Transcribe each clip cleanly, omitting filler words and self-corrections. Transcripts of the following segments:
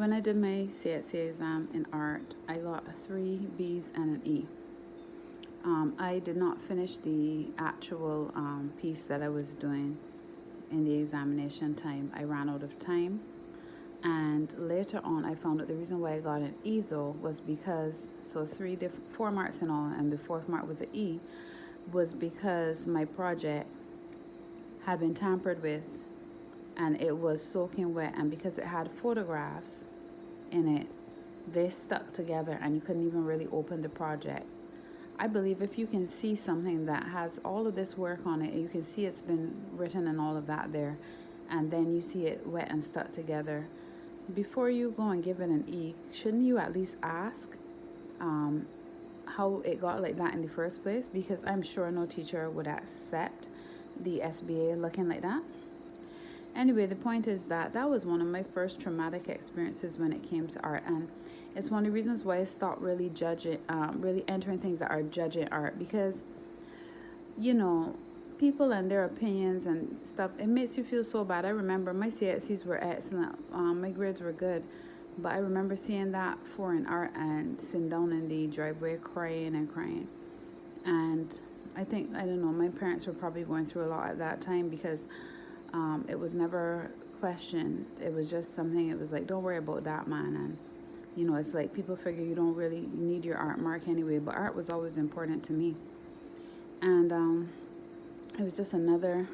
When I did my CSA exam in art, I got 3 B's and an E. I did not finish the actual piece that I was doing in the examination time. I ran out of time, and later on I found out the reason why I got an E though was because, so 4 marks in all, and the 4th mark was an E, was because my project had been tampered with and it was soaking wet, and because it had photographs in it, they stuck together and you couldn't even really open the project. I believe if you can see something that has all of this work on it, you can see it's been written and all of that there, and then you see it wet and stuck together, before you go and give it an E, shouldn't you at least ask how it got like that in the first place? Because I'm sure no teacher would accept the SBA looking like that. Anyway, the point is that that was one of my first traumatic experiences when it came to art, and it's one of the reasons why I stopped really really entering things that are judging art, because, you know, people and their opinions and stuff, it makes you feel so bad. I remember my CXCs were excellent, my grades were good, but I remember seeing that for an art and sitting down in the driveway crying and crying. And I think, I don't know, my parents were probably going through a lot at that time, because it was never questioned. It was just something, it was like, don't worry about that, man. And, you know, it's like people figure you don't really need your art mark anyway, but art was always important to me. And it was just another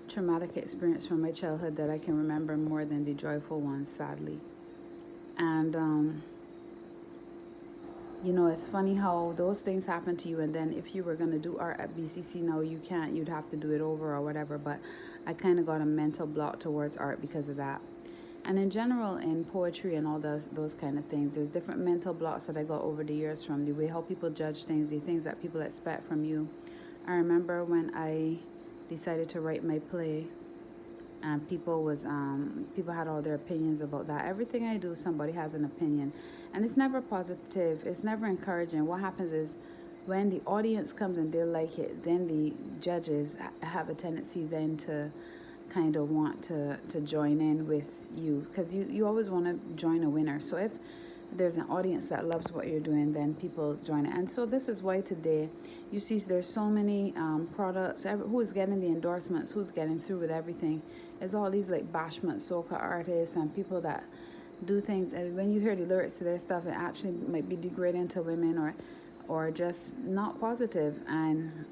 traumatic experience from my childhood that I can remember more than the joyful ones, sadly. And you know, it's funny how those things happen to you, and then if you were going to do art at BCC now, you can't, you'd have to do it over or whatever. But I kind of got a mental block towards art because of that. And in general, in poetry and all those kind of things, there's different mental blocks that I got over the years, from the way how people judge things, the things that people expect from you. I remember when I decided to write my play, and people had all their opinions about that. Everything I do, somebody has an opinion, and it's never positive, it's never encouraging. What happens is, when the audience comes and they like it, then the judges have a tendency then to kind of want to join in with you, because you always want to join a winner. So if there's an audience that loves what you're doing, then people join it. And so this is why today you see there's so many products. Who's getting the endorsements, who's getting through with everything, is all these like bashment soca artists and people that do things, and when you hear the lyrics to their stuff, it actually might be degrading to women, or just not positive,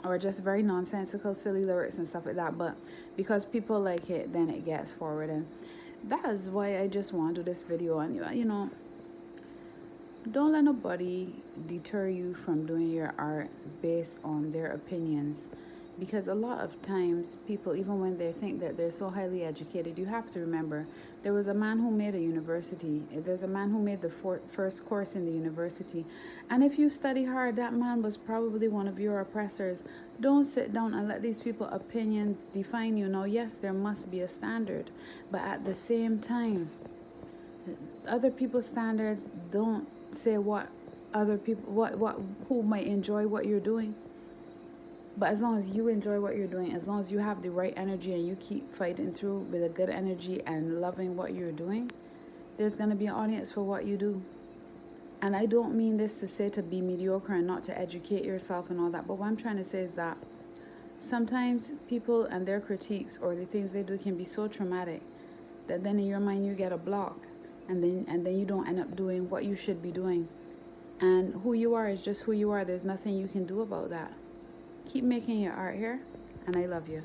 or just very nonsensical, silly lyrics and stuff like that. But because people like it, then it gets forward. And that is why I just want to do this video. And you know, don't let nobody deter you from doing your art based on their opinions, because a lot of times people, even when they think that they're so highly educated, you have to remember there was a man who made a university. There's a man who made the first course in the university, and if you study hard, that man was probably one of your oppressors. Don't sit down and let these people's opinions define you. Now, yes, there must be a standard, but at the same time, other people's standards don't say what other people, who might enjoy what you're doing. But as long as you enjoy what you're doing, as long as you have the right energy and you keep fighting through with a good energy and loving what you're doing, there's going to be an audience for what you do. And I don't mean this to say to be mediocre and not to educate yourself and all that, but what I'm trying to say is that sometimes people and their critiques or the things they do can be so traumatic that then in your mind you get a block, and then you don't end up doing what you should be doing. And who you are is just who you are. There's nothing you can do about that. Keep making your art here, and I love you.